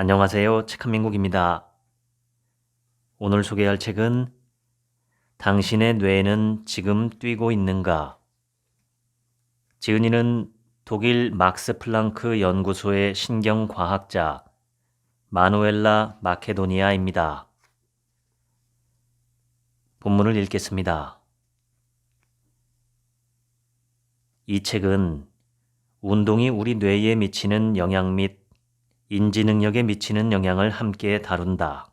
안녕하세요. 책한민국입니다. 오늘 소개할 책은 당신의 뇌는 지금 뛰고 있는가? 지은이는 독일 막스 플랑크 연구소의 신경과학자 마누엘라 마케도니아입니다. 본문을 읽겠습니다. 이 책은 운동이 우리 뇌에 미치는 영향 및 인지 능력에 미치는 영향을 함께 다룬다.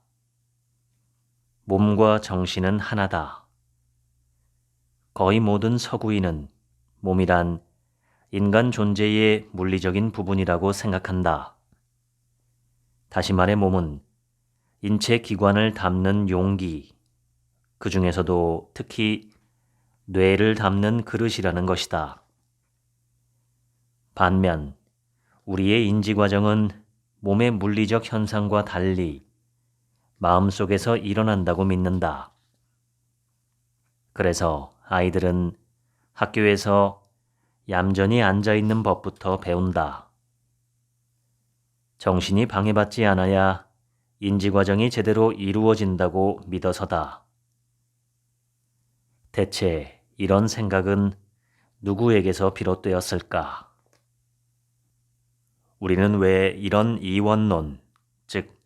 몸과 정신은 하나다. 거의 모든 서구인은 몸이란 인간 존재의 물리적인 부분이라고 생각한다. 다시 말해 몸은 인체 기관을 담는 용기, 그 중에서도 특히 뇌를 담는 그릇이라는 것이다. 반면 우리의 인지 과정은 몸의 물리적 현상과 달리 마음속에서 일어난다고 믿는다. 그래서 아이들은 학교에서 얌전히 앉아있는 법부터 배운다. 정신이 방해받지 않아야 인지 과정이 제대로 이루어진다고 믿어서다. 대체 이런 생각은 누구에게서 비롯되었을까? 우리는 왜 이런 이원론, 즉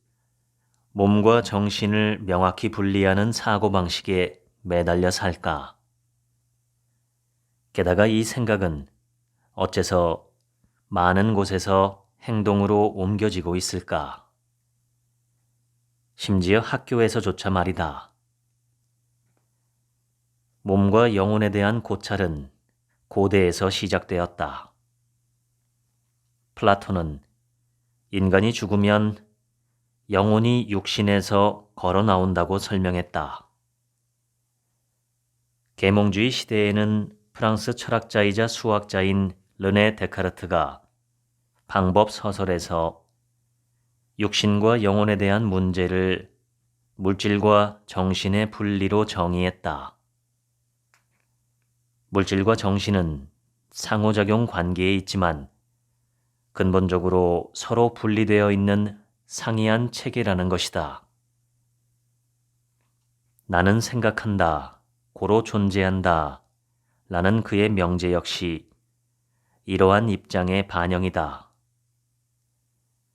몸과 정신을 명확히 분리하는 사고방식에 매달려 살까? 게다가 이 생각은 어째서 많은 곳에서 행동으로 옮겨지고 있을까? 심지어 학교에서조차 말이다. 몸과 영혼에 대한 고찰은 고대에서 시작되었다. 플라톤은 인간이 죽으면 영혼이 육신에서 걸어 나온다고 설명했다. 계몽주의 시대에는 프랑스 철학자이자 수학자인 르네 데카르트가 방법 서설에서 육신과 영혼에 대한 문제를 물질과 정신의 분리로 정의했다. 물질과 정신은 상호작용 관계에 있지만 근본적으로 서로 분리되어 있는 상이한 체계라는 것이다. 나는 생각한다, 고로 존재한다 라는 그의 명제 역시 이러한 입장의 반영이다.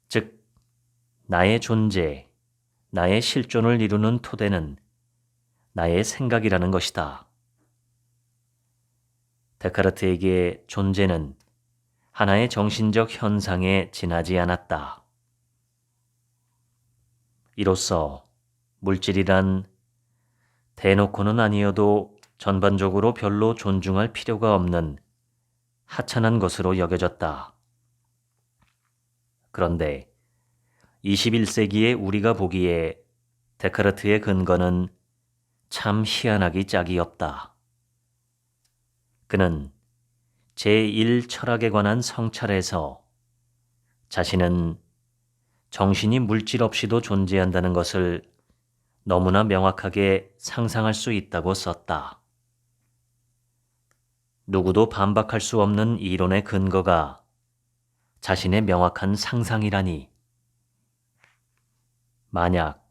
즉, 나의 존재, 나의 실존을 이루는 토대는 나의 생각이라는 것이다. 데카르트에게 존재는 하나의 정신적 현상에 지나지 않았다. 이로써 물질이란 대놓고는 아니어도 전반적으로 별로 존중할 필요가 없는 하찮은 것으로 여겨졌다. 그런데 21세기의 우리가 보기에 데카르트의 근거는 참 희한하기 짝이 없다. 그는 제1철학에 관한 성찰에서 자신은 정신이 물질 없이도 존재한다는 것을 너무나 명확하게 상상할 수 있다고 썼다. 누구도 반박할 수 없는 이론의 근거가 자신의 명확한 상상이라니. 만약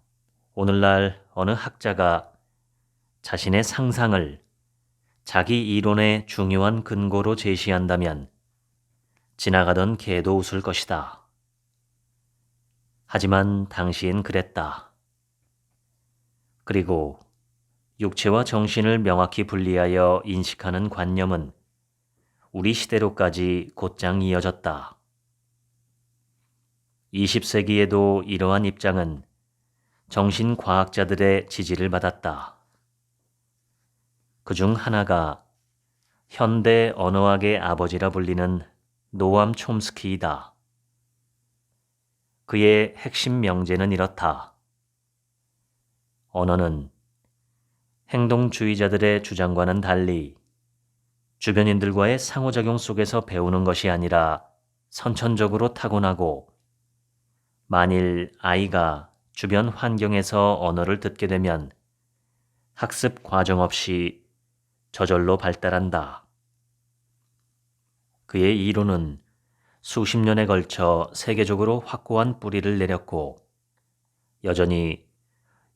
오늘날 어느 학자가 자신의 상상을 자기 이론의 중요한 근거로 제시한다면 지나가던 개도 웃을 것이다. 하지만 당시엔 그랬다. 그리고 육체와 정신을 명확히 분리하여 인식하는 관념은 우리 시대로까지 곧장 이어졌다. 20세기에도 이러한 입장은 정신과학자들의 지지를 받았다. 그중 하나가 현대 언어학의 아버지라 불리는 노암 촘스키이다. 그의 핵심 명제는 이렇다. 언어는 행동주의자들의 주장과는 달리 주변인들과의 상호작용 속에서 배우는 것이 아니라 선천적으로 타고나고, 만일 아이가 주변 환경에서 언어를 듣게 되면 학습 과정 없이 저절로 발달한다. 그의 이론은 수십 년에 걸쳐 세계적으로 확고한 뿌리를 내렸고 여전히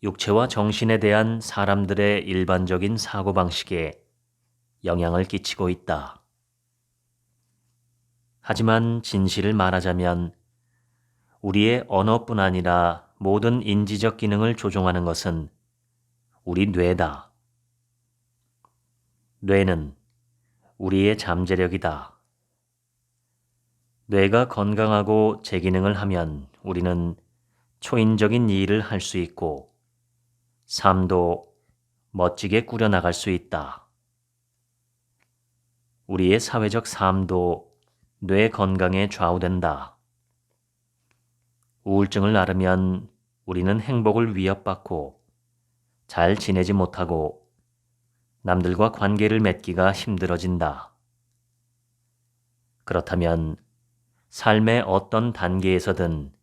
육체와 정신에 대한 사람들의 일반적인 사고방식에 영향을 끼치고 있다. 하지만 진실을 말하자면 우리의 언어뿐 아니라 모든 인지적 기능을 조종하는 것은 우리 뇌다. 뇌는 우리의 잠재력이다. 뇌가 건강하고 제 기능을 하면 우리는 초인적인 일을 할 수 있고 삶도 멋지게 꾸려나갈 수 있다. 우리의 사회적 삶도 뇌 건강에 좌우된다. 우울증을 앓으면 우리는 행복을 위협받고 잘 지내지 못하고 남들과 관계를 맺기가 힘들어진다. 그렇다면 삶의 어떤 단계에서든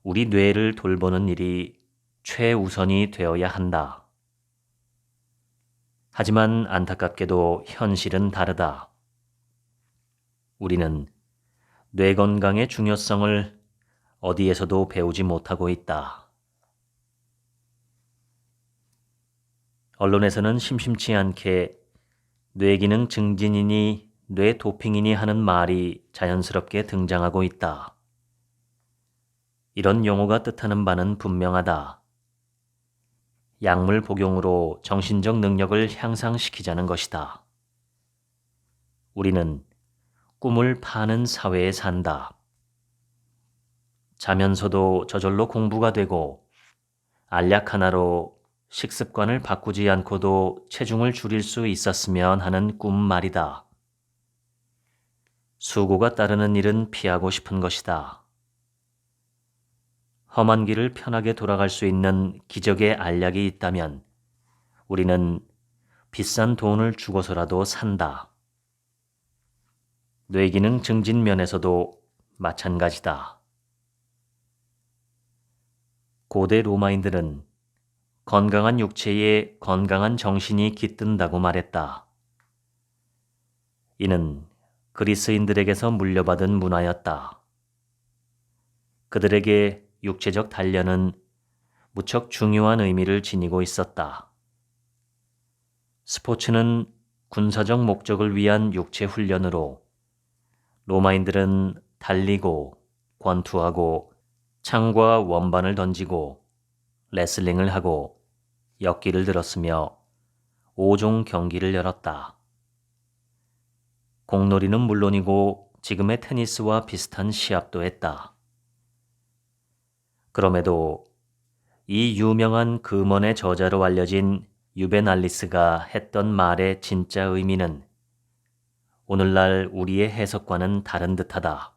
우리 뇌를 돌보는 일이 최우선이 되어야 한다. 하지만 안타깝게도 현실은 다르다. 우리는 뇌 건강의 중요성을 어디에서도 배우지 못하고 있다. 언론에서는 심심치 않게 뇌기능 증진이니 뇌 도핑이니 하는 말이 자연스럽게 등장하고 있다. 이런 용어가 뜻하는 바는 분명하다. 약물 복용으로 정신적 능력을 향상시키자는 것이다. 우리는 꿈을 파는 사회에 산다. 자면서도 저절로 공부가 되고 알약 하나로 식습관을 바꾸지 않고도 체중을 줄일 수 있었으면 하는 꿈 말이다. 수고가 따르는 일은 피하고 싶은 것이다. 험한 길을 편하게 돌아갈 수 있는 기적의 알약이 있다면 우리는 비싼 돈을 주고서라도 산다. 뇌기능 증진 면에서도 마찬가지다. 고대 로마인들은 건강한 육체에 건강한 정신이 깃든다고 말했다. 이는 그리스인들에게서 물려받은 문화였다. 그들에게 육체적 단련은 무척 중요한 의미를 지니고 있었다. 스포츠는 군사적 목적을 위한 육체 훈련으로 로마인들은 달리고 권투하고 창과 원반을 던지고 레슬링을 하고 역기를 들었으며 5종 경기를 열었다. 공놀이는 물론이고 지금의 테니스와 비슷한 시합도 했다. 그럼에도 이 유명한 금언의 저자로 알려진 유베날리스가 했던 말의 진짜 의미는 오늘날 우리의 해석과는 다른 듯하다.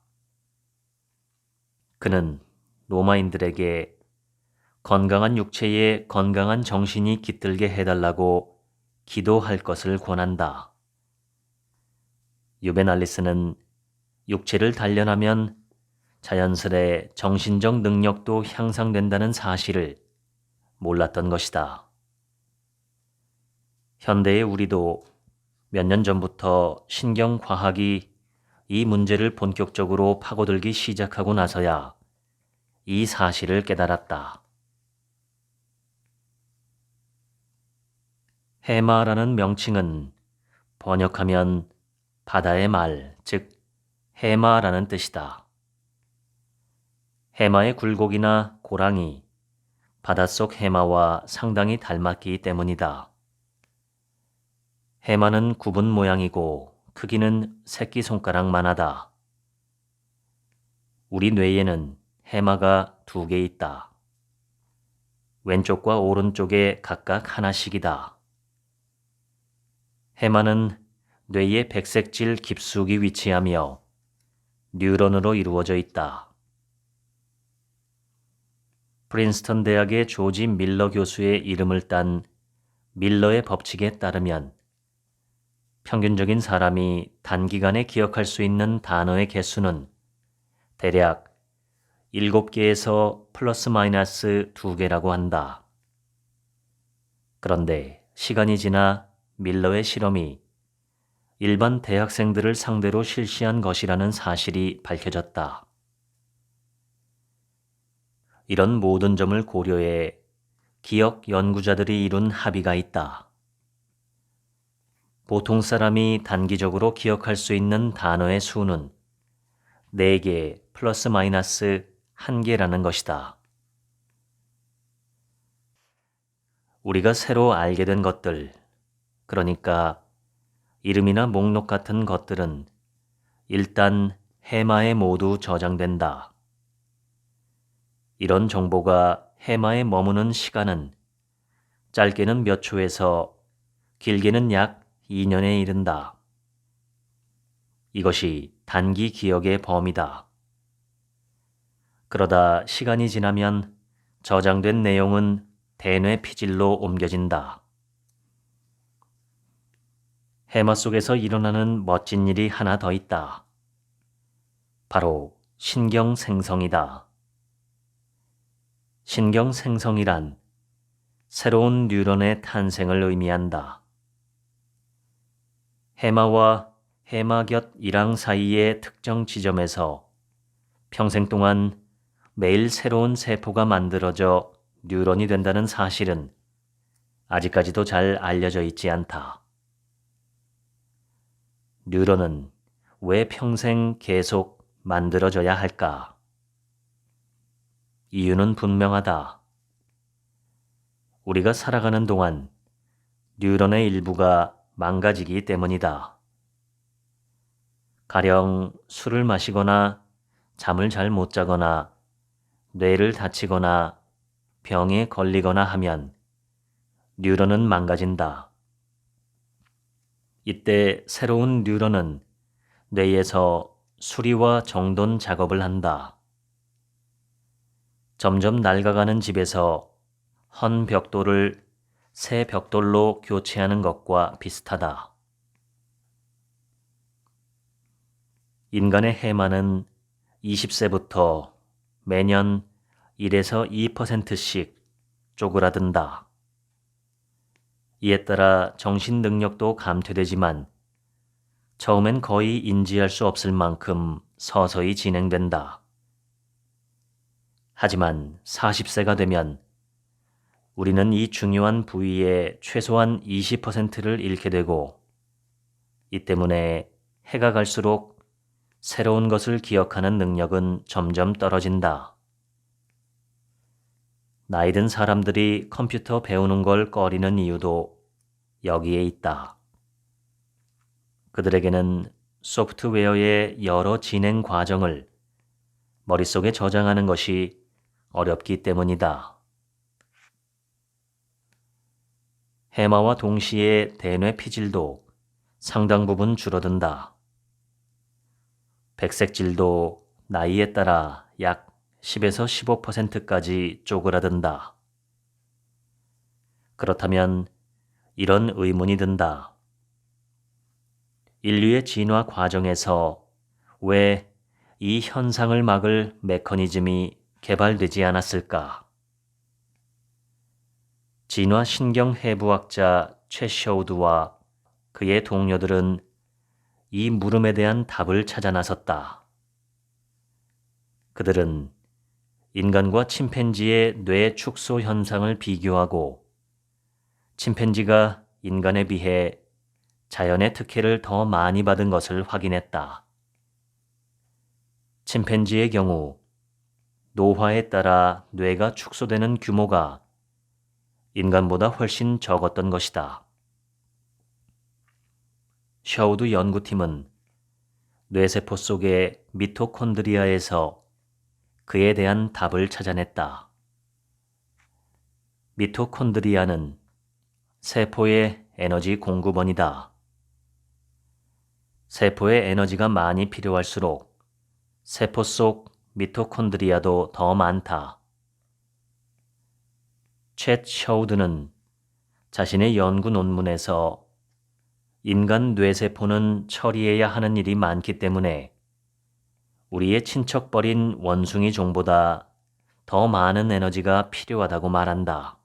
그는 로마인들에게 건강한 육체에 건강한 정신이 깃들게 해달라고 기도할 것을 권한다. 유베날리스는 육체를 단련하면 자연스레 정신적 능력도 향상된다는 사실을 몰랐던 것이다. 현대의 우리도 몇 년 전부터 신경과학이 이 문제를 본격적으로 파고들기 시작하고 나서야 이 사실을 깨달았다. 해마라는 명칭은 번역하면 바다의 말, 즉 해마라는 뜻이다. 해마의 굴곡이나 고랑이 바닷속 해마와 상당히 닮았기 때문이다. 해마는 굽은 모양이고 크기는 새끼손가락만 하다. 우리 뇌에는 해마가 2개 있다. 왼쪽과 오른쪽에 각각 하나씩이다. 해마는 뇌의 백색질 깊숙이 위치하며 뉴런으로 이루어져 있다. 프린스턴 대학의 조지 밀러 교수의 이름을 딴 밀러의 법칙에 따르면 평균적인 사람이 단기간에 기억할 수 있는 단어의 개수는 대략 7개에서 플러스 마이너스 2개라고 한다. 그런데 시간이 지나 밀러의 실험이 일반 대학생들을 상대로 실시한 것이라는 사실이 밝혀졌다. 이런 모든 점을 고려해 기억 연구자들이 이룬 합의가 있다. 보통 사람이 단기적으로 기억할 수 있는 단어의 수는 4개 플러스 마이너스 1개라는 것이다. 우리가 새로 알게 된 것들, 그러니까 이름이나 목록 같은 것들은 일단 해마에 모두 저장된다. 이런 정보가 해마에 머무는 시간은 짧게는 몇 초에서 길게는 약 2년에 이른다. 이것이 단기 기억의 범위다. 그러다 시간이 지나면 저장된 내용은 대뇌 피질로 옮겨진다. 해마 속에서 일어나는 멋진 일이 하나 더 있다. 바로 신경 생성이다. 신경 생성이란 새로운 뉴런의 탄생을 의미한다. 해마와 해마곁 일항 사이의 특정 지점에서 평생 동안 매일 새로운 세포가 만들어져 뉴런이 된다는 사실은 아직까지도 잘 알려져 있지 않다. 뉴런은 왜 평생 계속 만들어져야 할까? 이유는 분명하다. 우리가 살아가는 동안 뉴런의 일부가 망가지기 때문이다. 가령 술을 마시거나 잠을 잘 못 자거나 뇌를 다치거나 병에 걸리거나 하면 뉴런은 망가진다. 이때 새로운 뉴런은 뇌에서 수리와 정돈 작업을 한다. 점점 낡아가는 집에서 헌 벽돌을 새 벽돌로 교체하는 것과 비슷하다. 인간의 해마는 20세부터 매년 1에서 2%씩 쪼그라든다. 이에 따라 정신 능력도 감퇴되지만 처음엔 거의 인지할 수 없을 만큼 서서히 진행된다. 하지만 40세가 되면 우리는 이 중요한 부위의 최소한 20%를 잃게 되고 이 때문에 해가 갈수록 새로운 것을 기억하는 능력은 점점 떨어진다. 나이 든 사람들이 컴퓨터 배우는 걸 꺼리는 이유도 여기에 있다. 그들에게는 소프트웨어의 여러 진행 과정을 머릿속에 저장하는 것이 어렵기 때문이다. 해마와 동시에 대뇌 피질도 상당 부분 줄어든다. 백색질도 나이에 따라 약 10에서 15%까지 쪼그라든다. 그렇다면 이런 의문이 든다. 인류의 진화 과정에서 왜 이 현상을 막을 메커니즘이 개발되지 않았을까? 진화 신경해부학자 최 셔우드와 그의 동료들은 이 물음에 대한 답을 찾아 나섰다. 그들은 인간과 침팬지의 뇌 축소 현상을 비교하고 침팬지가 인간에 비해 자연의 특혜를 더 많이 받은 것을 확인했다. 침팬지의 경우 노화에 따라 뇌가 축소되는 규모가 인간보다 훨씬 적었던 것이다. 셔우드 연구팀은 뇌세포 속의 미토콘드리아에서 그에 대한 답을 찾아냈다. 미토콘드리아는 세포의 에너지 공급원이다. 세포에 에너지가 많이 필요할수록 세포 속 미토콘드리아도 더 많다. 챗 셔우드는 자신의 연구 논문에서 인간 뇌세포는 처리해야 하는 일이 많기 때문에 우리의 친척벌인 원숭이 종보다 더 많은 에너지가 필요하다고 말한다.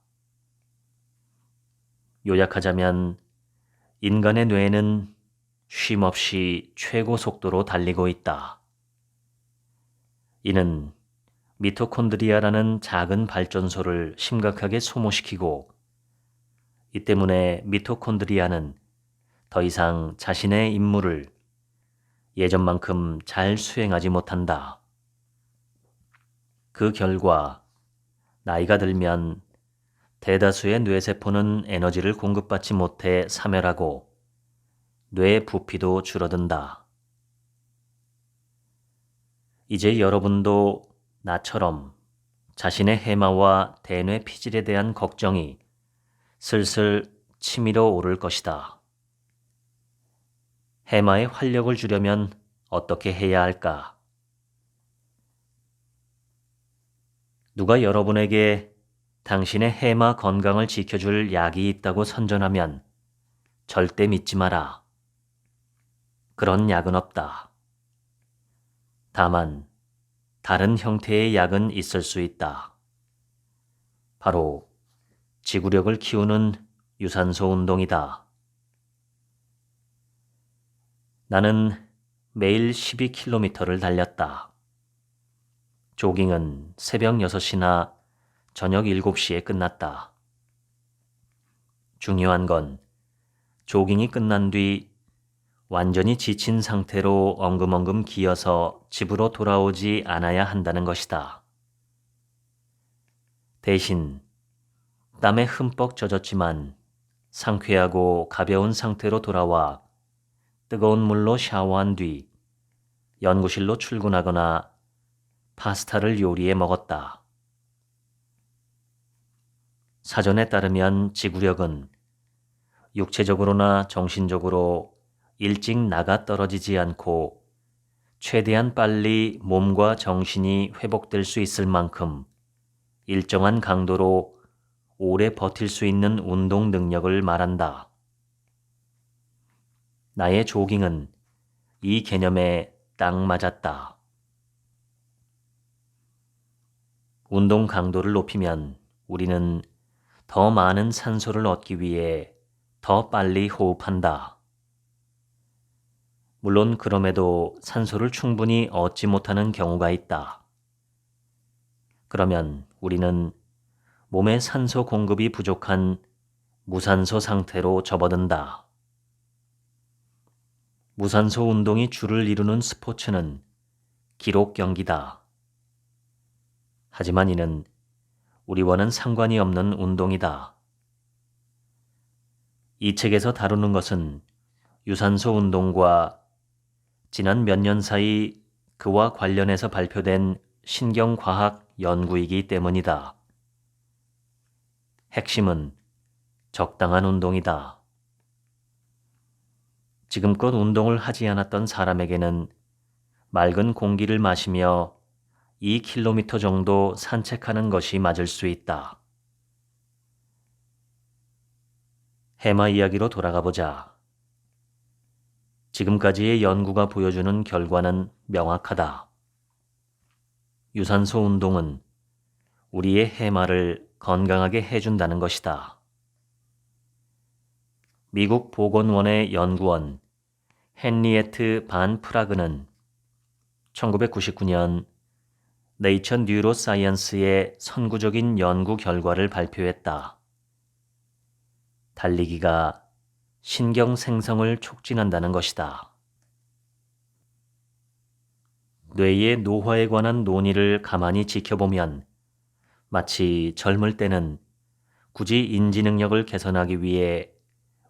요약하자면 인간의 뇌는 쉼없이 최고 속도로 달리고 있다. 이는 미토콘드리아라는 작은 발전소를 심각하게 소모시키고, 이 때문에 미토콘드리아는 더 이상 자신의 임무를 예전만큼 잘 수행하지 못한다. 그 결과 나이가 들면 대다수의 뇌세포는 에너지를 공급받지 못해 사멸하고 뇌 부피도 줄어든다. 이제 여러분도 나처럼 자신의 해마와 대뇌 피질에 대한 걱정이 슬슬 치밀어 오를 것이다. 해마의 활력을 주려면 어떻게 해야 할까? 누가 여러분에게 당신의 해마 건강을 지켜줄 약이 있다고 선전하면 절대 믿지 마라. 그런 약은 없다. 다만 다른 형태의 약은 있을 수 있다. 바로 지구력을 키우는 유산소 운동이다. 나는 매일 12km를 달렸다. 조깅은 새벽 6시나 저녁 7시에 끝났다. 중요한 건 조깅이 끝난 뒤 완전히 지친 상태로 엉금엉금 기어서 집으로 돌아오지 않아야 한다는 것이다. 대신 땀에 흠뻑 젖었지만 상쾌하고 가벼운 상태로 돌아와 뜨거운 물로 샤워한 뒤 연구실로 출근하거나 파스타를 요리해 먹었다. 사전에 따르면 지구력은 육체적으로나 정신적으로 일찍 나가 떨어지지 않고 최대한 빨리 몸과 정신이 회복될 수 있을 만큼 일정한 강도로 오래 버틸 수 있는 운동 능력을 말한다. 나의 조깅은 이 개념에 딱 맞았다. 운동 강도를 높이면 우리는 더 많은 산소를 얻기 위해 더 빨리 호흡한다. 물론 그럼에도 산소를 충분히 얻지 못하는 경우가 있다. 그러면 우리는 몸의 산소 공급이 부족한 무산소 상태로 접어든다. 무산소 운동이 주를 이루는 스포츠는 기록 경기다. 하지만 이는 우리와는 상관이 없는 운동이다. 이 책에서 다루는 것은 유산소 운동과 지난 몇 년 사이 그와 관련해서 발표된 신경과학 연구이기 때문이다. 핵심은 적당한 운동이다. 지금껏 운동을 하지 않았던 사람에게는 맑은 공기를 마시며 2km 정도 산책하는 것이 맞을 수 있다. 해마 이야기로 돌아가 보자. 지금까지의 연구가 보여주는 결과는 명확하다. 유산소 운동은 우리의 해마를 건강하게 해준다는 것이다. 미국 보건원의 연구원 헨리에트 반 프라그는 1999년 네이처 뉴로사이언스의 선구적인 연구 결과를 발표했다. 달리기가 신경 생성을 촉진한다는 것이다. 뇌의 노화에 관한 논의를 가만히 지켜보면 마치 젊을 때는 굳이 인지 능력을 개선하기 위해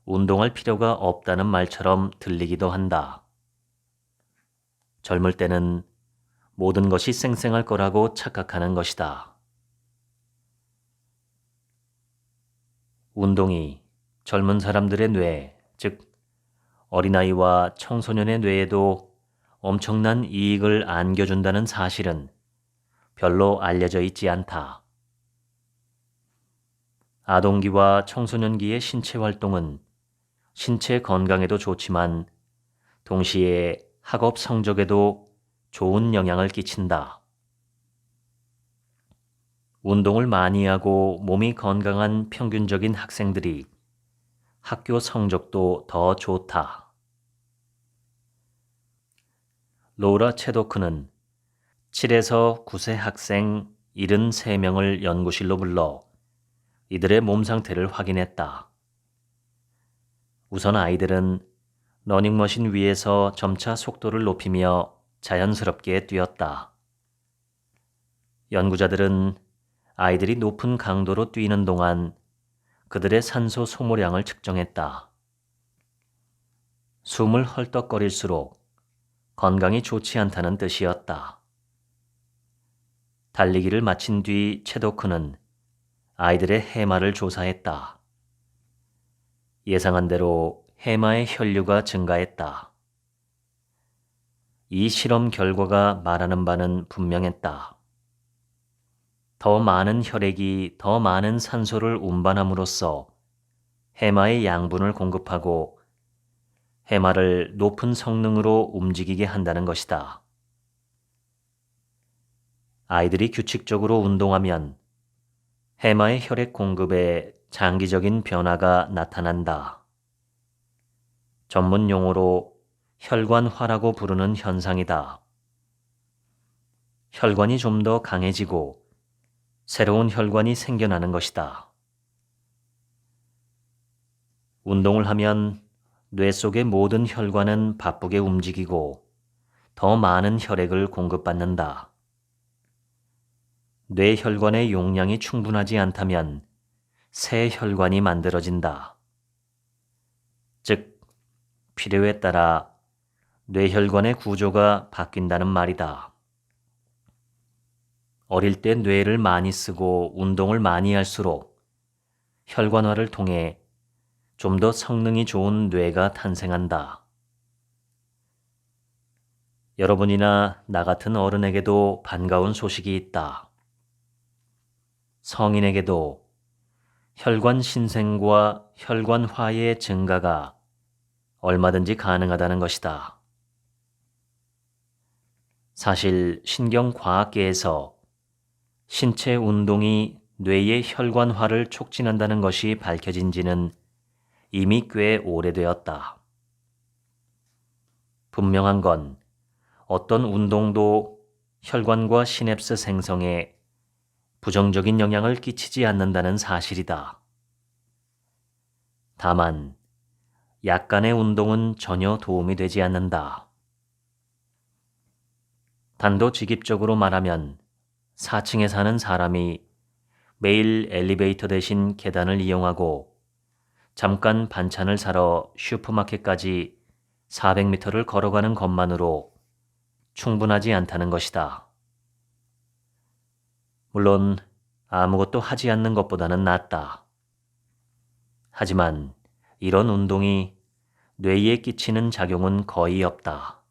운동할 필요가 없다는 말처럼 들리기도 한다. 젊을 때는 모든 것이 쌩쌩할 거라고 착각하는 것이다. 운동이 젊은 사람들의 뇌, 즉 어린아이와 청소년의 뇌에도 엄청난 이익을 안겨준다는 사실은 별로 알려져 있지 않다. 아동기와 청소년기의 신체 활동은 신체 건강에도 좋지만 동시에 학업 성적에도 좋은 영향을 끼친다. 운동을 많이 하고 몸이 건강한 평균적인 학생들이 학교 성적도 더 좋다. 로라 체도크는 7에서 9세 학생 73명을 연구실로 불러 이들의 몸 상태를 확인했다. 우선 아이들은 러닝머신 위에서 점차 속도를 높이며 자연스럽게 뛰었다. 연구자들은 아이들이 높은 강도로 뛰는 동안 그들의 산소 소모량을 측정했다. 숨을 헐떡거릴수록 건강이 좋지 않다는 뜻이었다. 달리기를 마친 뒤 체도크는 아이들의 해마를 조사했다. 예상한 대로 해마의 혈류가 증가했다. 이 실험 결과가 말하는 바는 분명했다. 더 많은 혈액이 더 많은 산소를 운반함으로써 해마의 양분을 공급하고 해마를 높은 성능으로 움직이게 한다는 것이다. 아이들이 규칙적으로 운동하면 해마의 혈액 공급에 장기적인 변화가 나타난다. 전문 용어로 혈관화라고 부르는 현상이다. 혈관이 좀 더 강해지고 새로운 혈관이 생겨나는 것이다. 운동을 하면 뇌 속의 모든 혈관은 바쁘게 움직이고 더 많은 혈액을 공급받는다. 뇌 혈관의 용량이 충분하지 않다면 새 혈관이 만들어진다. 즉, 필요에 따라 뇌혈관의 구조가 바뀐다는 말이다. 어릴 때 뇌를 많이 쓰고 운동을 많이 할수록 혈관화를 통해 좀 더 성능이 좋은 뇌가 탄생한다. 여러분이나 나 같은 어른에게도 반가운 소식이 있다. 성인에게도 혈관 신생과 혈관화의 증가가 얼마든지 가능하다는 것이다. 사실 신경과학계에서 신체 운동이 뇌의 혈관화를 촉진한다는 것이 밝혀진 지는 이미 꽤 오래되었다. 분명한 건 어떤 운동도 혈관과 시냅스 생성에 부정적인 영향을 끼치지 않는다는 사실이다. 다만 약간의 운동은 전혀 도움이 되지 않는다. 단도직입적으로 말하면 4층에 사는 사람이 매일 엘리베이터 대신 계단을 이용하고 잠깐 반찬을 사러 슈퍼마켓까지 400m를 걸어가는 것만으로 충분하지 않다는 것이다. 물론 아무것도 하지 않는 것보다는 낫다. 하지만 이런 운동이 뇌에 끼치는 작용은 거의 없다.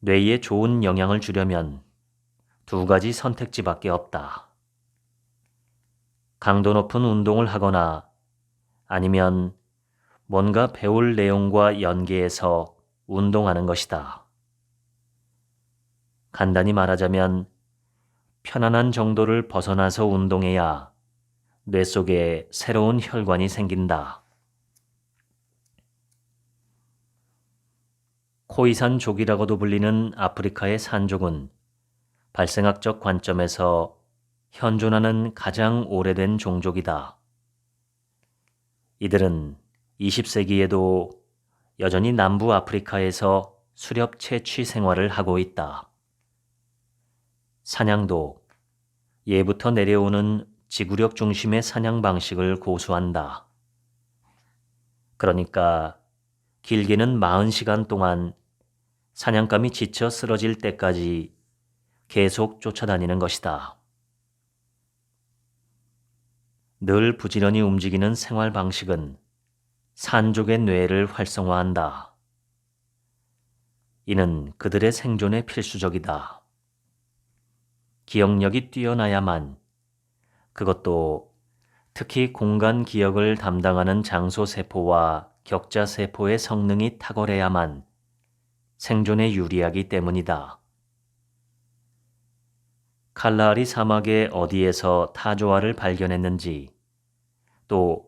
뇌에 좋은 영향을 주려면 두 가지 선택지밖에 없다. 강도 높은 운동을 하거나 아니면 뭔가 배울 내용과 연계해서 운동하는 것이다. 간단히 말하자면 편안한 정도를 벗어나서 운동해야 뇌 속에 새로운 혈관이 생긴다. 코이산족이라고도 불리는 아프리카의 산족은 발생학적 관점에서 현존하는 가장 오래된 종족이다. 이들은 20세기에도 여전히 남부 아프리카에서 수렵 채취 생활을 하고 있다. 사냥도 예부터 내려오는 지구력 중심의 사냥 방식을 고수한다. 그러니까 길게는 40시간 동안 사냥감이 지쳐 쓰러질 때까지 계속 쫓아다니는 것이다. 늘 부지런히 움직이는 생활 방식은 산족의 뇌를 활성화한다. 이는 그들의 생존에 필수적이다. 기억력이 뛰어나야만, 그것도 특히 공간 기억을 담당하는 장소세포와 격자세포의 성능이 탁월해야만 생존에 유리하기 때문이다. 칼라하리 사막의 어디에서 타조화를 발견했는지, 또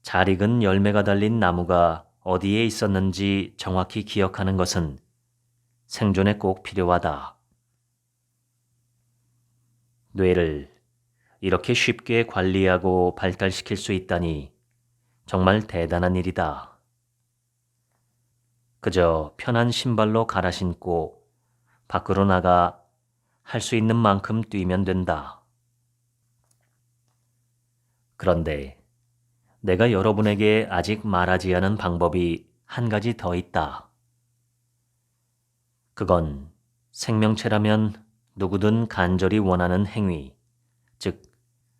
잘 익은 열매가 달린 나무가 어디에 있었는지 정확히 기억하는 것은 생존에 꼭 필요하다. 뇌를 이렇게 쉽게 관리하고 발달시킬 수 있다니 정말 대단한 일이다. 그저 편한 신발로 갈아 신고 밖으로 나가 할 수 있는 만큼 뛰면 된다. 그런데 내가 여러분에게 아직 말하지 않은 방법이 한 가지 더 있다. 그건 생명체라면 누구든 간절히 원하는 행위, 즉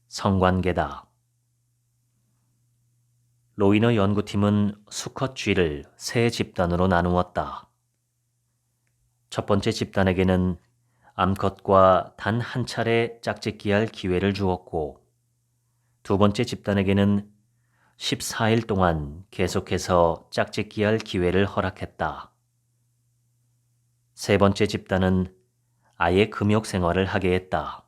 성관계다. 로이너 연구팀은 수컷 쥐를 세 집단으로 나누었다. 첫 번째 집단에게는 암컷과 단 한 차례 짝짓기할 기회를 주었고, 두 번째 집단에게는 14일 동안 계속해서 짝짓기할 기회를 허락했다. 세 번째 집단은 아예 금욕 생활을 하게 했다.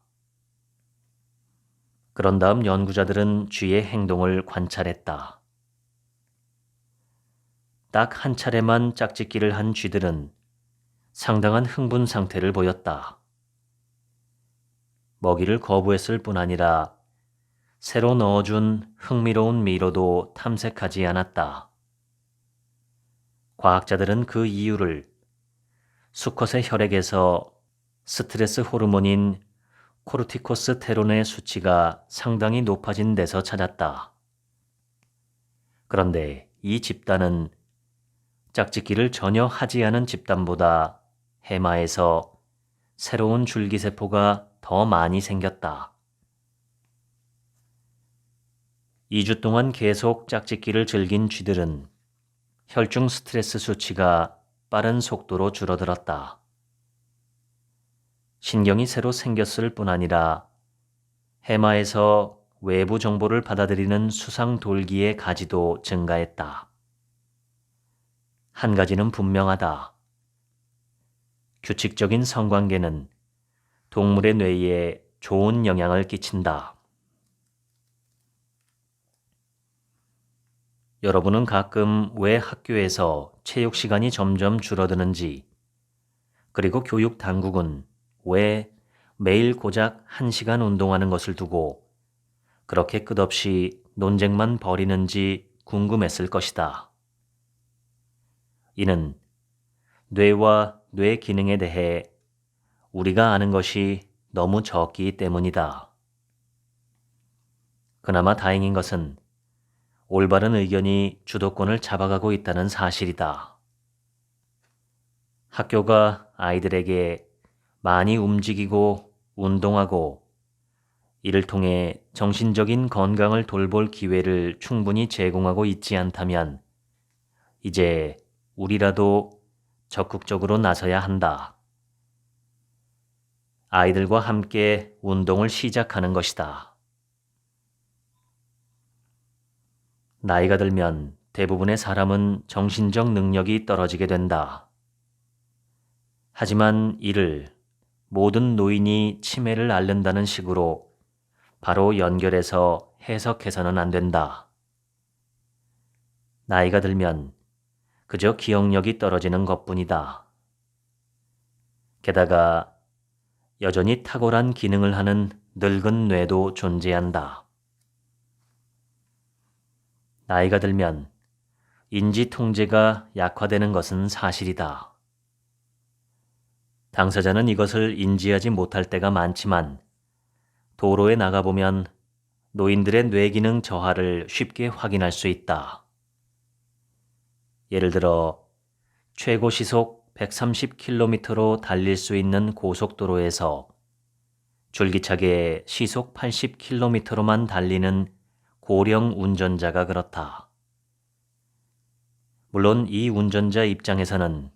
그런 다음 연구자들은 쥐의 행동을 관찰했다. 딱 한 차례만 짝짓기를 한 쥐들은 상당한 흥분 상태를 보였다. 먹이를 거부했을 뿐 아니라 새로 넣어준 흥미로운 미로도 탐색하지 않았다. 과학자들은 그 이유를 수컷의 혈액에서 스트레스 호르몬인 코르티코스테론의 수치가 상당히 높아진 데서 찾았다. 그런데 이 집단은 짝짓기를 전혀 하지 않은 집단보다 해마에서 새로운 줄기세포가 더 많이 생겼다. 2주 동안 계속 짝짓기를 즐긴 쥐들은 혈중 스트레스 수치가 빠른 속도로 줄어들었다. 신경이 새로 생겼을 뿐 아니라 해마에서 외부 정보를 받아들이는 수상 돌기의 가지도 증가했다. 한 가지는 분명하다. 규칙적인 성관계는 동물의 뇌에 좋은 영향을 끼친다. 여러분은 가끔 왜 학교에서 체육 시간이 점점 줄어드는지, 그리고 교육 당국은 왜 매일 고작 1시간 운동하는 것을 두고 그렇게 끝없이 논쟁만 벌이는지 궁금했을 것이다. 이는 뇌와 뇌 기능에 대해 우리가 아는 것이 너무 적기 때문이다. 그나마 다행인 것은 올바른 의견이 주도권을 잡아가고 있다는 사실이다. 학교가 아이들에게 많이 움직이고 운동하고 이를 통해 정신적인 건강을 돌볼 기회를 충분히 제공하고 있지 않다면 이제 우리라도 적극적으로 나서야 한다. 아이들과 함께 운동을 시작하는 것이다. 나이가 들면 대부분의 사람은 정신적 능력이 떨어지게 된다. 하지만 이를 모든 노인이 치매를 앓는다는 식으로 바로 연결해서 해석해서는 안 된다. 나이가 들면 그저 기억력이 떨어지는 것뿐이다. 게다가 여전히 탁월한 기능을 하는 늙은 뇌도 존재한다. 나이가 들면 인지 통제가 약화되는 것은 사실이다. 당사자는 이것을 인지하지 못할 때가 많지만 도로에 나가보면 노인들의 뇌기능 저하를 쉽게 확인할 수 있다. 예를 들어 최고 시속 130km로 달릴 수 있는 고속도로에서 줄기차게 시속 80km로만 달리는 고령 운전자가 그렇다. 물론 이 운전자 입장에서는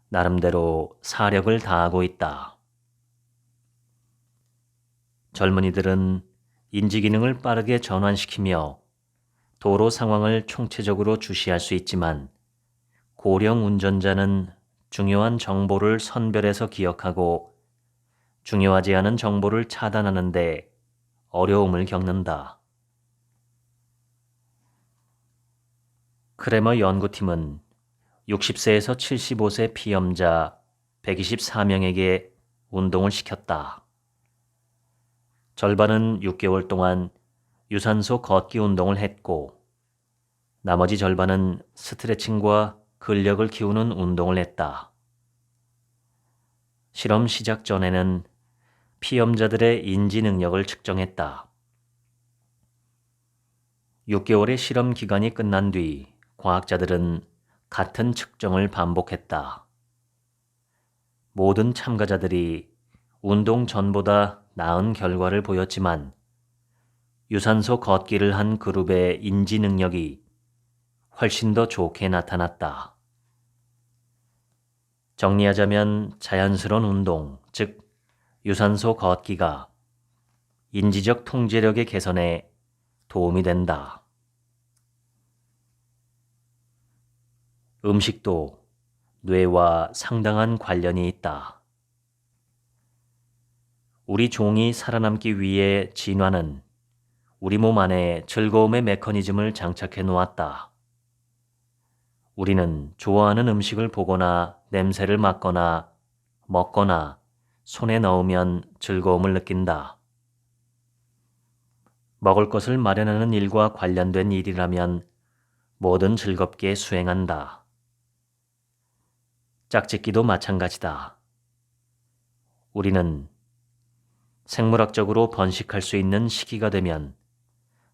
나름대로 사력을 다하고 있다. 젊은이들은 인지기능을 빠르게 전환시키며 도로 상황을 총체적으로 주시할 수 있지만 고령 운전자는 중요한 정보를 선별해서 기억하고 중요하지 않은 정보를 차단하는데 어려움을 겪는다. 크레머 연구팀은 60세에서 75세 피험자 124명에게 운동을 시켰다. 절반은 6개월 동안 유산소 걷기 운동을 했고 나머지 절반은 스트레칭과 근력을 키우는 운동을 했다. 실험 시작 전에는 피험자들의 인지 능력을 측정했다. 6개월의 실험 기간이 끝난 뒤 과학자들은 같은 측정을 반복했다. 모든 참가자들이 운동 전보다 나은 결과를 보였지만 유산소 걷기를 한 그룹의 인지 능력이 훨씬 더 좋게 나타났다. 정리하자면 자연스러운 운동, 즉 유산소 걷기가 인지적 통제력의 개선에 도움이 된다. 음식도 뇌와 상당한 관련이 있다. 우리 종이 살아남기 위해 진화는 우리 몸 안에 즐거움의 메커니즘을 장착해 놓았다. 우리는 좋아하는 음식을 보거나 냄새를 맡거나 먹거나 손에 넣으면 즐거움을 느낀다. 먹을 것을 마련하는 일과 관련된 일이라면 뭐든 즐겁게 수행한다. 짝짓기도 마찬가지다. 우리는 생물학적으로 번식할 수 있는 시기가 되면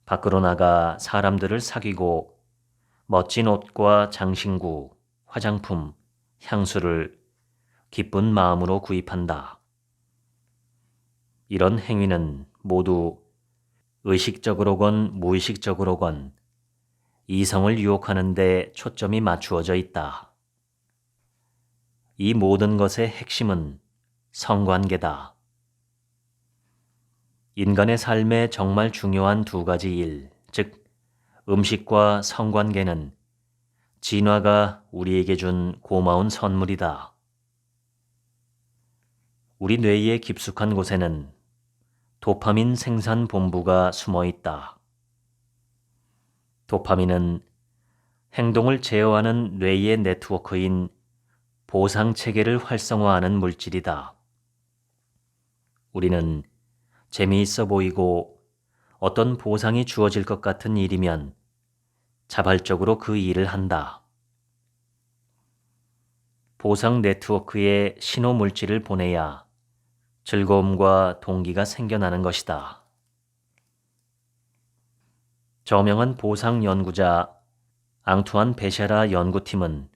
밖으로 나가 사람들을 사귀고 멋진 옷과 장신구, 화장품, 향수를 기쁜 마음으로 구입한다. 이런 행위는 모두 의식적으로건 무의식적으로건 이성을 유혹하는 데 초점이 맞추어져 있다. 이 모든 것의 핵심은 성관계다. 인간의 삶에 정말 중요한 두 가지 일, 즉 음식과 성관계는 진화가 우리에게 준 고마운 선물이다. 우리 뇌의 깊숙한 곳에는 도파민 생산 본부가 숨어 있다. 도파민은 행동을 제어하는 뇌의 네트워크인 보상 체계를 활성화하는 물질이다. 우리는 재미있어 보이고 어떤 보상이 주어질 것 같은 일이면 자발적으로 그 일을 한다. 보상 네트워크에 신호 물질을 보내야 즐거움과 동기가 생겨나는 것이다. 저명한 보상 연구자 앙투안 베샤라 연구팀은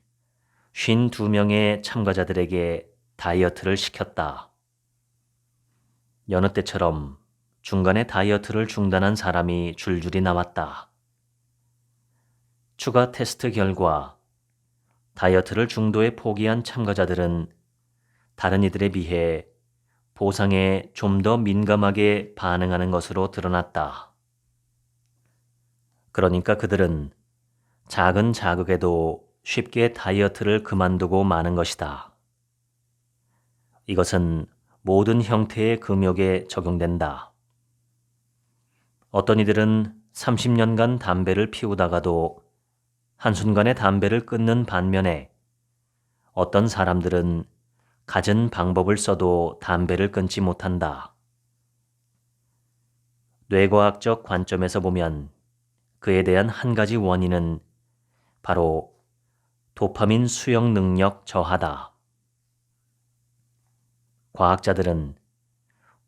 52명의 참가자들에게 다이어트를 시켰다. 여느 때처럼 중간에 다이어트를 중단한 사람이 줄줄이 나왔다. 추가 테스트 결과 다이어트를 중도에 포기한 참가자들은 다른 이들에 비해 보상에 좀 더 민감하게 반응하는 것으로 드러났다. 그러니까 그들은 작은 자극에도 쉽게 다이어트를 그만두고 마는 것이다. 이것은 모든 형태의 금욕에 적용된다. 어떤 이들은 30년간 담배를 피우다가도 한순간에 담배를 끊는 반면에 어떤 사람들은 갖은 방법을 써도 담배를 끊지 못한다. 뇌과학적 관점에서 보면 그에 대한 한 가지 원인은 바로 도파민 수용 능력 저하다. 과학자들은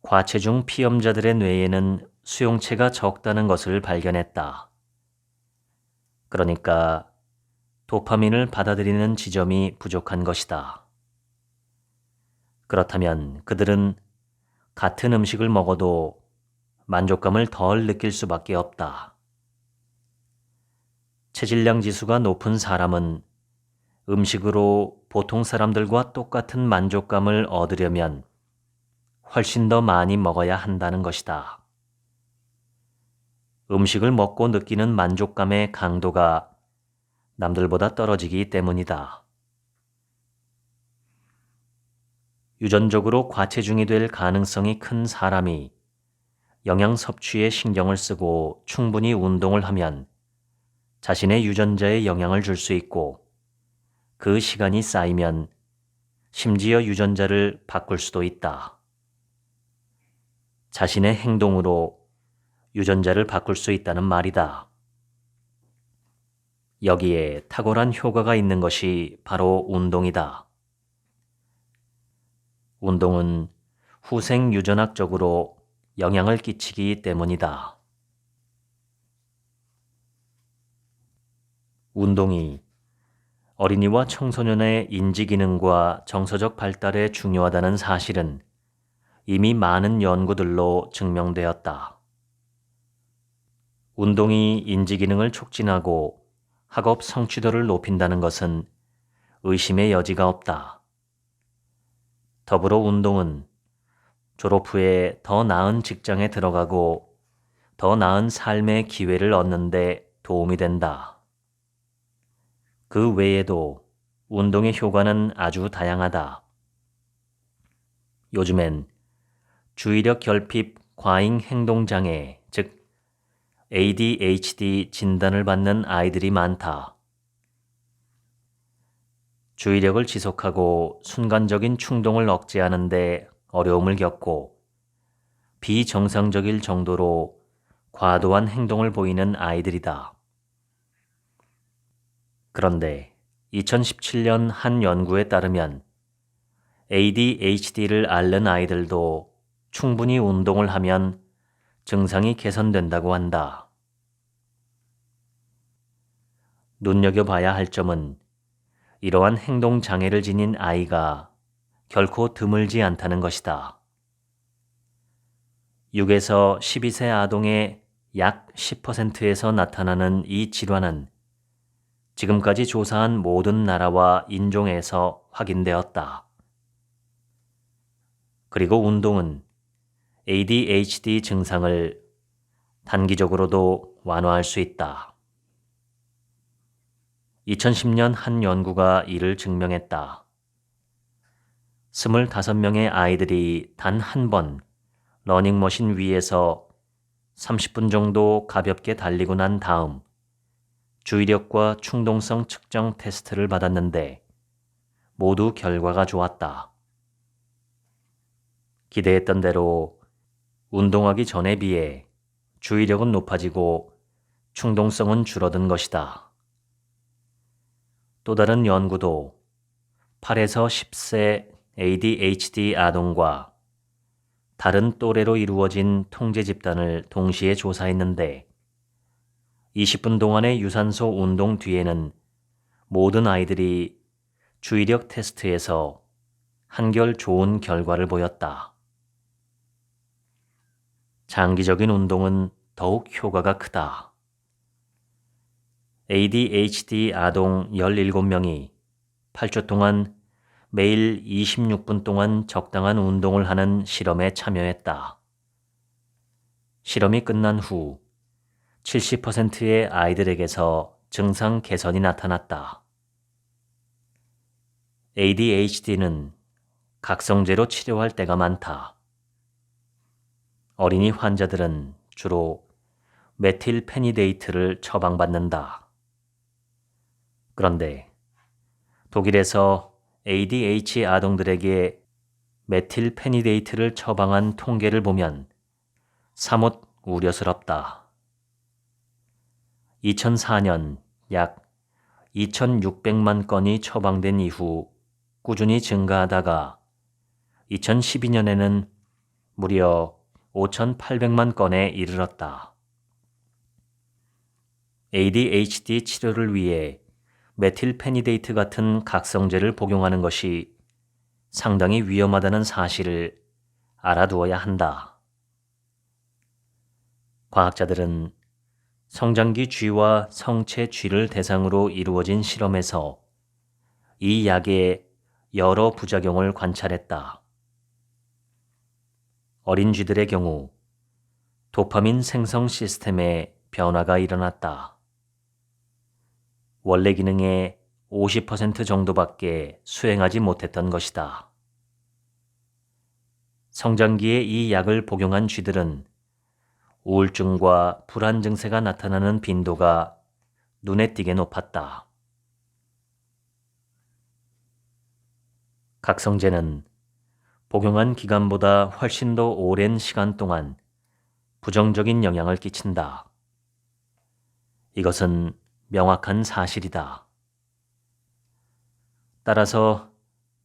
과체중 피험자들의 뇌에는 수용체가 적다는 것을 발견했다. 그러니까 도파민을 받아들이는 지점이 부족한 것이다. 그렇다면 그들은 같은 음식을 먹어도 만족감을 덜 느낄 수밖에 없다. 체질량 지수가 높은 사람은 음식으로 보통 사람들과 똑같은 만족감을 얻으려면 훨씬 더 많이 먹어야 한다는 것이다. 음식을 먹고 느끼는 만족감의 강도가 남들보다 떨어지기 때문이다. 유전적으로 과체중이 될 가능성이 큰 사람이 영양 섭취에 신경을 쓰고 충분히 운동을 하면 자신의 유전자에 영향을 줄 수 있고 그 시간이 쌓이면 심지어 유전자를 바꿀 수도 있다. 자신의 행동으로 유전자를 바꿀 수 있다는 말이다. 여기에 탁월한 효과가 있는 것이 바로 운동이다. 운동은 후생 유전학적으로 영향을 끼치기 때문이다. 운동이 어린이와 청소년의 인지 기능과 정서적 발달에 중요하다는 사실은 이미 많은 연구들로 증명되었다. 운동이 인지 기능을 촉진하고 학업 성취도를 높인다는 것은 의심의 여지가 없다. 더불어 운동은 졸업 후에 더 나은 직장에 들어가고 더 나은 삶의 기회를 얻는 데 도움이 된다. 그 외에도 운동의 효과는 아주 다양하다. 요즘엔 주의력 결핍 과잉 행동장애, 즉 ADHD 진단을 받는 아이들이 많다. 주의력을 지속하고 순간적인 충동을 억제하는 데 어려움을 겪고 비정상적일 정도로 과도한 행동을 보이는 아이들이다. 그런데 2017년 한 연구에 따르면 ADHD를 앓는 아이들도 충분히 운동을 하면 증상이 개선된다고 한다. 눈여겨봐야 할 점은 이러한 행동 장애를 지닌 아이가 결코 드물지 않다는 것이다. 6에서 12세 아동의 약 10%에서 나타나는 이 질환은 지금까지 조사한 모든 나라와 인종에서 확인되었다. 그리고 운동은 ADHD 증상을 단기적으로도 완화할 수 있다. 2010년 한 연구가 이를 증명했다. 25명의 아이들이 단 한 번 러닝머신 위에서 30분 정도 가볍게 달리고 난 다음 주의력과 충동성 측정 테스트를 받았는데 모두 결과가 좋았다. 기대했던 대로 운동하기 전에 비해 주의력은 높아지고 충동성은 줄어든 것이다. 또 다른 연구도 8에서 10세 ADHD 아동과 다른 또래로 이루어진 통제 집단을 동시에 조사했는데 20분 동안의 유산소 운동 뒤에는 모든 아이들이 주의력 테스트에서 한결 좋은 결과를 보였다. 장기적인 운동은 더욱 효과가 크다. ADHD 아동 17명이 8주 동안 매일 26분 동안 적당한 운동을 하는 실험에 참여했다. 실험이 끝난 후 70%의 아이들에게서 증상 개선이 나타났다. ADHD는 각성제로 치료할 때가 많다. 어린이 환자들은 주로 메틸페니데이트를 처방받는다. 그런데 독일에서 ADHD 아동들에게 메틸페니데이트를 처방한 통계를 보면 사뭇 우려스럽다. 2004년 약 2,600만 건이 처방된 이후 꾸준히 증가하다가 2012년에는 무려 5,800만 건에 이르렀다. ADHD 치료를 위해 메틸페니데이트 같은 각성제를 복용하는 것이 상당히 위험하다는 사실을 알아두어야 한다. 과학자들은 성장기 쥐와 성체 쥐를 대상으로 이루어진 실험에서 이 약의 여러 부작용을 관찰했다. 어린 쥐들의 경우 도파민 생성 시스템에 변화가 일어났다. 원래 기능의 50% 정도밖에 수행하지 못했던 것이다. 성장기에 이 약을 복용한 쥐들은 우울증과 불안 증세가 나타나는 빈도가 눈에 띄게 높았다. 각성제는 복용한 기간보다 훨씬 더 오랜 시간 동안 부정적인 영향을 끼친다. 이것은 명확한 사실이다. 따라서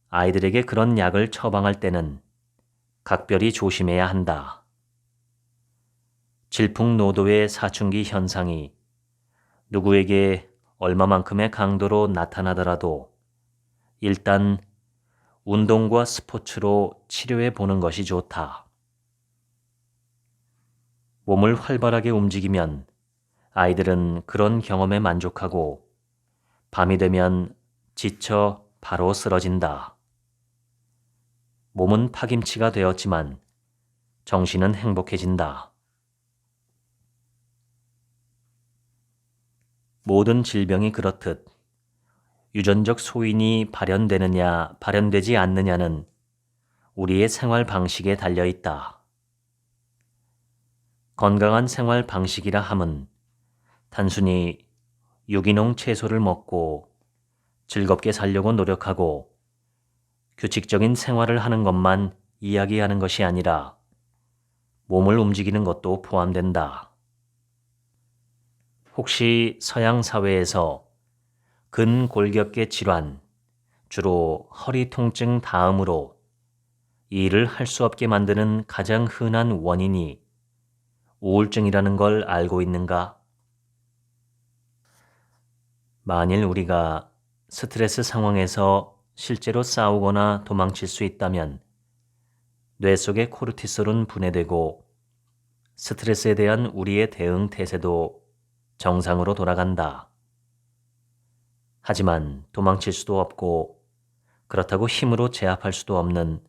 아이들에게 그런 약을 처방할 때는 각별히 조심해야 한다. 질풍노도의 사춘기 현상이 누구에게 얼마만큼의 강도로 나타나더라도 일단 운동과 스포츠로 치료해 보는 것이 좋다. 몸을 활발하게 움직이면 아이들은 그런 경험에 만족하고 밤이 되면 지쳐 바로 쓰러진다. 몸은 파김치가 되었지만 정신은 행복해진다. 모든 질병이 그렇듯 유전적 소인이 발현되느냐 발현되지 않느냐는 우리의 생활 방식에 달려 있다. 건강한 생활 방식이라 함은 단순히 유기농 채소를 먹고 즐겁게 살려고 노력하고 규칙적인 생활을 하는 것만 이야기하는 것이 아니라 몸을 움직이는 것도 포함된다. 혹시 서양 사회에서 근골격계 질환, 주로 허리 통증 다음으로 일을 할 수 없게 만드는 가장 흔한 원인이 우울증이라는 걸 알고 있는가? 만일 우리가 스트레스 상황에서 실제로 싸우거나 도망칠 수 있다면 뇌 속의 코르티솔은 분해되고 스트레스에 대한 우리의 대응 태세도 정상으로 돌아간다. 하지만 도망칠 수도 없고 그렇다고 힘으로 제압할 수도 없는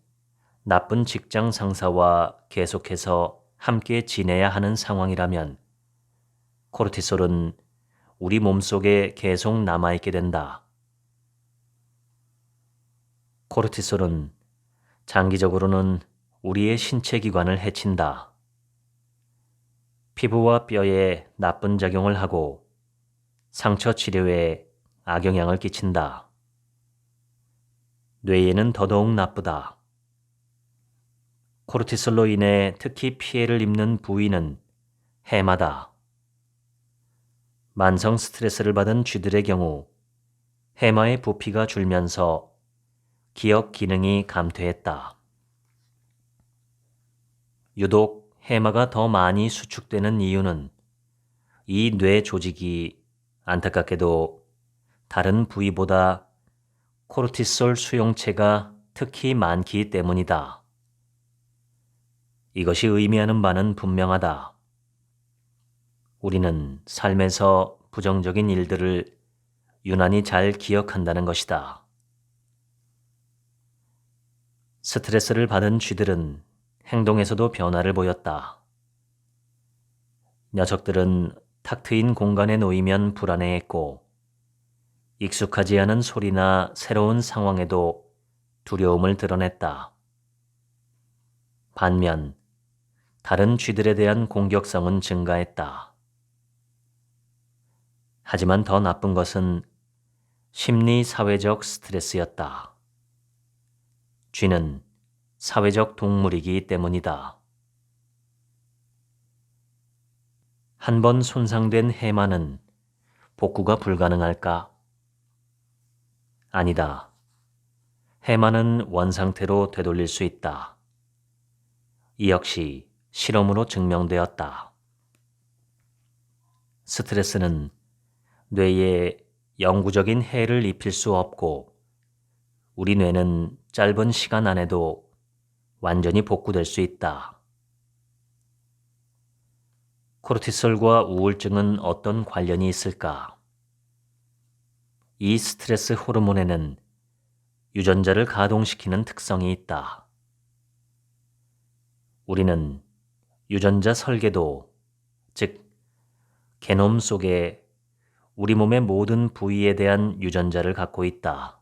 나쁜 직장 상사와 계속해서 함께 지내야 하는 상황이라면 코르티솔은 우리 몸속에 계속 남아있게 된다. 코르티솔은 장기적으로는 우리의 신체 기관을 해친다. 피부와 뼈에 나쁜 작용을 하고 상처 치료에 악영향을 끼친다. 뇌에는 더더욱 나쁘다. 코르티솔로 인해 특히 피해를 입는 부위는 해마다. 만성 스트레스를 받은 쥐들의 경우 해마의 부피가 줄면서 기억 기능이 감퇴했다. 유독 해마가 더 많이 수축되는 이유는 이 뇌 조직이 안타깝게도 다른 부위보다 코르티솔 수용체가 특히 많기 때문이다. 이것이 의미하는 바는 분명하다. 우리는 삶에서 부정적인 일들을 유난히 잘 기억한다는 것이다. 스트레스를 받은 쥐들은 행동에서도 변화를 보였다. 녀석들은 탁 트인 공간에 놓이면 불안해했고 익숙하지 않은 소리나 새로운 상황에도 두려움을 드러냈다. 반면 다른 쥐들에 대한 공격성은 증가했다. 하지만 더 나쁜 것은 심리-사회적 스트레스였다. 쥐는 사회적 동물이기 때문이다. 한 번 손상된 해마는 복구가 불가능할까? 아니다. 해마는 원상태로 되돌릴 수 있다. 이 역시 실험으로 증명되었다. 스트레스는 뇌에 영구적인 해를 입힐 수 없고 우리 뇌는 짧은 시간 안에도 완전히 복구될 수 있다. 코르티솔과 우울증은 어떤 관련이 있을까? 이 스트레스 호르몬에는 유전자를 가동시키는 특성이 있다. 우리는 유전자 설계도, 즉 게놈 속에 우리 몸의 모든 부위에 대한 유전자를 갖고 있다.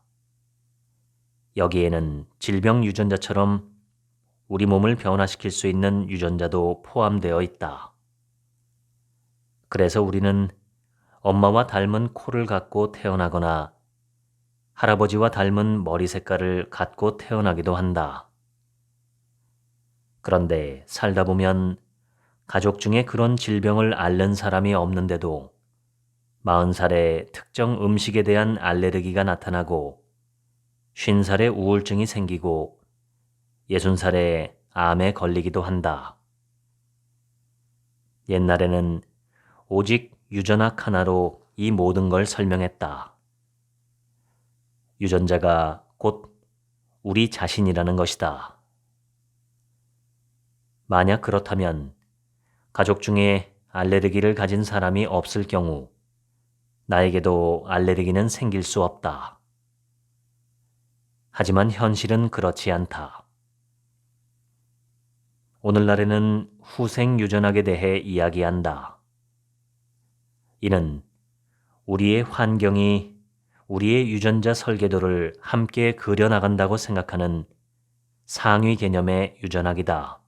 여기에는 질병 유전자처럼 우리 몸을 변화시킬 수 있는 유전자도 포함되어 있다. 그래서 우리는 엄마와 닮은 코를 갖고 태어나거나 할아버지와 닮은 머리 색깔을 갖고 태어나기도 한다. 그런데 살다 보면 가족 중에 그런 질병을 앓는 사람이 없는데도 40살에 특정 음식에 대한 알레르기가 나타나고 50살에 우울증이 생기고 60살에 암에 걸리기도 한다. 옛날에는 오직 유전학 하나로 이 모든 걸 설명했다. 유전자가 곧 우리 자신이라는 것이다. 만약 그렇다면 가족 중에 알레르기를 가진 사람이 없을 경우 나에게도 알레르기는 생길 수 없다. 하지만 현실은 그렇지 않다. 오늘날에는 후생 유전학에 대해 이야기한다. 이는 우리의 환경이 우리의 유전자 설계도를 함께 그려나간다고 생각하는 상위 개념의 유전학이다.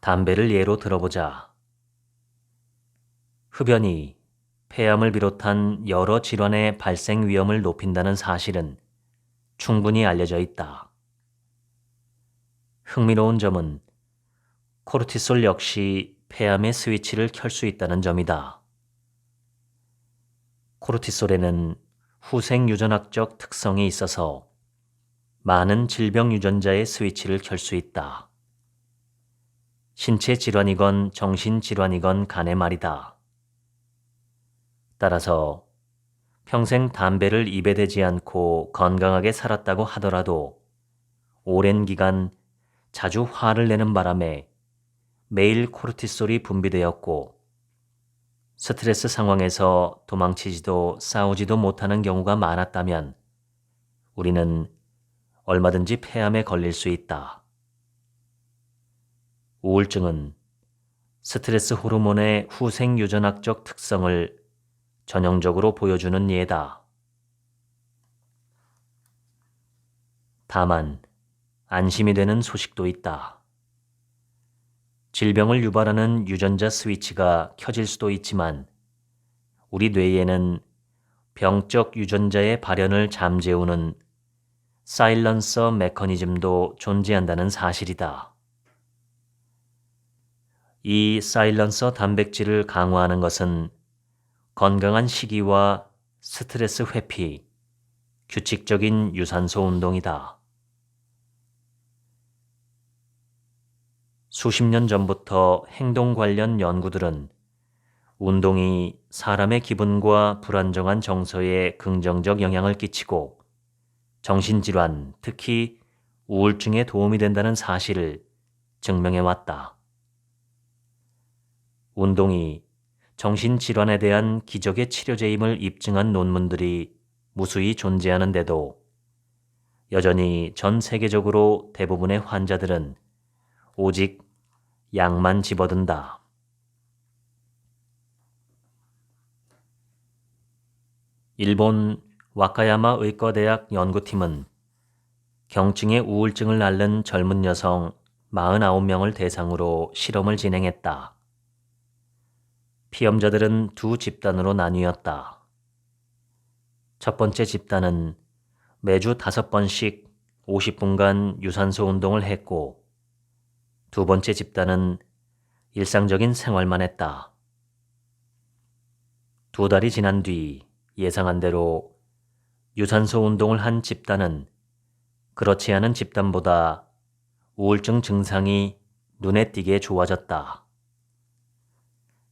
담배를 예로 들어보자. 흡연이 폐암을 비롯한 여러 질환의 발생 위험을 높인다는 사실은 충분히 알려져 있다. 흥미로운 점은 코르티솔 역시 폐암의 스위치를 켤 수 있다는 점이다. 코르티솔에는 후생 유전학적 특성이 있어서 많은 질병 유전자의 스위치를 켤 수 있다. 신체 질환이건 정신 질환이건 간에 말이다. 따라서 평생 담배를 입에 대지 않고 건강하게 살았다고 하더라도 오랜 기간 자주 화를 내는 바람에 매일 코르티솔이 분비되었고 스트레스 상황에서 도망치지도 싸우지도 못하는 경우가 많았다면 우리는 얼마든지 폐암에 걸릴 수 있다. 우울증은 스트레스 호르몬의 후생 유전학적 특성을 전형적으로 보여주는 예다. 다만 안심이 되는 소식도 있다. 질병을 유발하는 유전자 스위치가 켜질 수도 있지만 우리 뇌에는 병적 유전자의 발현을 잠재우는 사일런서 메커니즘도 존재한다는 사실이다. 이 사일런서 단백질을 강화하는 것은 건강한 식이와 스트레스 회피, 규칙적인 유산소 운동이다. 수십 년 전부터 행동 관련 연구들은 운동이 사람의 기분과 불안정한 정서에 긍정적 영향을 끼치고 정신질환, 특히 우울증에 도움이 된다는 사실을 증명해 왔다. 운동이 정신질환에 대한 기적의 치료제임을 입증한 논문들이 무수히 존재하는데도 여전히 전 세계적으로 대부분의 환자들은 오직 약만 집어든다. 일본 와카야마 의과대학 연구팀은 경증의 우울증을 앓는 젊은 여성 49명을 대상으로 실험을 진행했다. 피험자들은 두 집단으로 나뉘었다. 첫 번째 집단은 매주 5번씩 50분간 유산소 운동을 했고 두 번째 집단은 일상적인 생활만 했다. 2달이 지난 뒤 예상한 대로 유산소 운동을 한 집단은 그렇지 않은 집단보다 우울증 증상이 눈에 띄게 좋아졌다.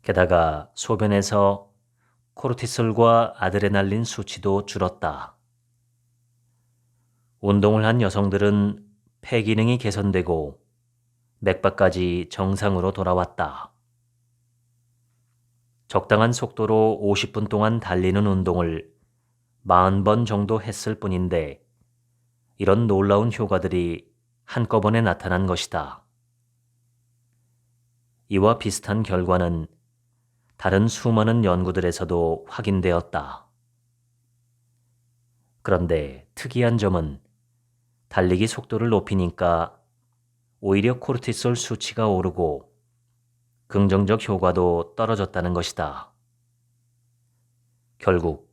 게다가 소변에서 코르티솔과 아드레날린 수치도 줄었다. 운동을 한 여성들은 폐 기능이 개선되고 맥박까지 정상으로 돌아왔다. 적당한 속도로 50분 동안 달리는 운동을 40번 정도 했을 뿐인데 이런 놀라운 효과들이 한꺼번에 나타난 것이다. 이와 비슷한 결과는 다른 수많은 연구들에서도 확인되었다. 그런데 특이한 점은 달리기 속도를 높이니까 오히려 코르티솔 수치가 오르고 긍정적 효과도 떨어졌다는 것이다. 결국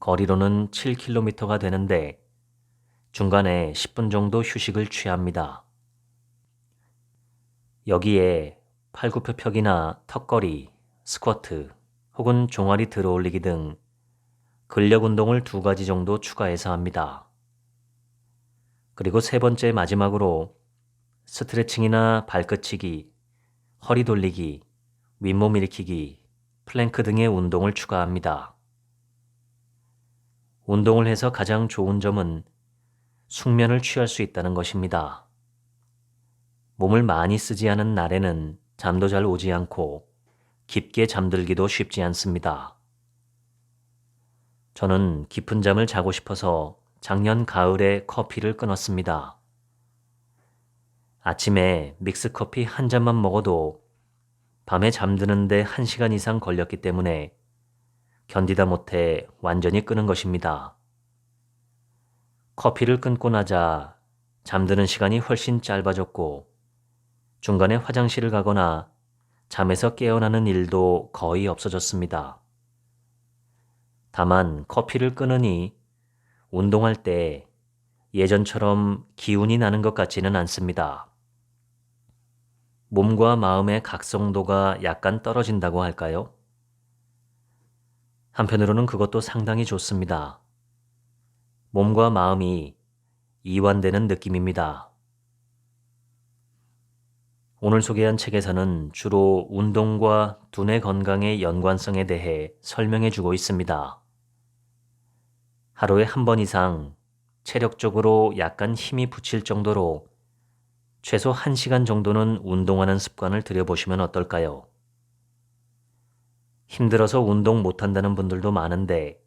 거리로는 7km가 되는데 중간에 10분 정도 휴식을 취합니다. 여기에 팔굽혀펴기나 턱걸이, 스쿼트 혹은 종아리 들어올리기 등 근력 운동을 2가지 정도 추가해서 합니다. 그리고 세 번째 마지막으로 스트레칭이나 발끝치기, 허리 돌리기, 윗몸 일으키기, 플랭크 등의 운동을 추가합니다. 운동을 해서 가장 좋은 점은 숙면을 취할 수 있다는 것입니다. 몸을 많이 쓰지 않은 날에는 잠도 잘 오지 않고 깊게 잠들기도 쉽지 않습니다. 저는 깊은 잠을 자고 싶어서 작년 가을에 커피를 끊었습니다. 아침에 믹스커피 한 잔만 먹어도 밤에 잠드는데 1시간 이상 걸렸기 때문에 견디다 못해 완전히 끊은 것입니다. 커피를 끊고 나자 잠드는 시간이 훨씬 짧아졌고 중간에 화장실을 가거나 잠에서 깨어나는 일도 거의 없어졌습니다. 다만 커피를 끊으니 운동할 때 예전처럼 기운이 나는 것 같지는 않습니다. 몸과 마음의 각성도가 약간 떨어진다고 할까요? 한편으로는 그것도 상당히 좋습니다. 몸과 마음이 이완되는 느낌입니다. 오늘 소개한 책에서는 주로 운동과 두뇌 건강의 연관성에 대해 설명해 주고 있습니다. 하루에 한 번 이상 체력적으로 약간 힘이 붙일 정도로 최소 1시간 정도는 운동하는 습관을 들여보시면 어떨까요? 힘들어서 운동 못한다는 분들도 많은데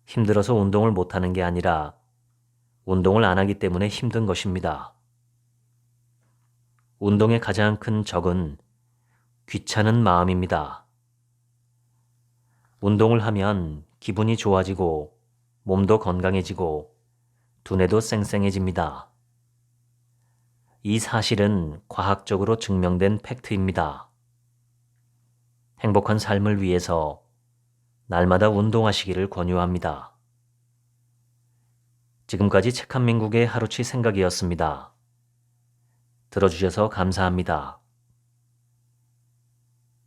힘들어서 운동을 못하는 게 아니라 운동을 안 하기 때문에 힘든 것입니다. 운동의 가장 큰 적은 귀찮은 마음입니다. 운동을 하면 기분이 좋아지고 몸도 건강해지고 두뇌도 쌩쌩해집니다. 이 사실은 과학적으로 증명된 팩트입니다. 행복한 삶을 위해서 날마다 운동하시기를 권유합니다. 지금까지 책 한 민국의 하루치 생각이었습니다. 들어주셔서 감사합니다.